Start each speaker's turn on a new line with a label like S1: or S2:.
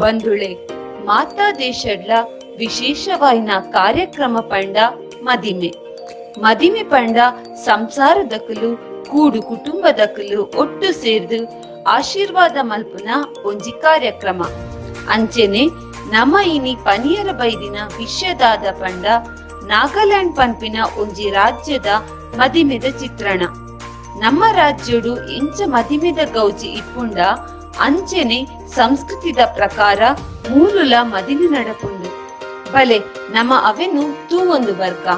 S1: ಬಂಧುಳೆ ಮಾತಾ ದೇಶಡ್ಲ ವಿಶೇಷವಾಯಿನ ಕಾರ್ಯಕ್ರಮ ಪಂಡ ಮದಿಮೆ ಪಂಡ ಸಂಸಾರದಕಲು ಕೂಡು ಕುಟುಂಬದಕಲು ಒಟ್ಟು ಸೇರ್ದು ಆಶೀರ್ವಾದ ಮಲ್ಪುನ ಒಂಜಿ ಕಾರ್ಯಕ್ರಮ. ಅಂಚೆನೆ ನಮ ಇನಿ ಪನಿಯರ ಬೈದಿನ ವಿಷಯದಾದ ಪಂಡ ನಾಗಾಲ್ಯಾಂಡ್ ಪನ್ಪಿನ ಒಂಜಿ ರಾಜ್ಯದ ಮದಿಮೆದ ಚಿತ್ರಣ. ನಮ್ಮ ರಾಜ್ಯಡು ಎಂಚ ಮದಿಮೆದ ಗೌಜಿ ಇಪ್ಪುಂಡ ಅಂಚೆನೆ ಸಂಸ್ಕೃತಿದ ಪ್ರಕಾರ ಮೂಲುಲ ಮದಿಮೆ ನಡಪುಂಡು. ಬಲೆ ನಮ ಅವೆನು ತೂ ಒಂದು ಬರ್ಕ.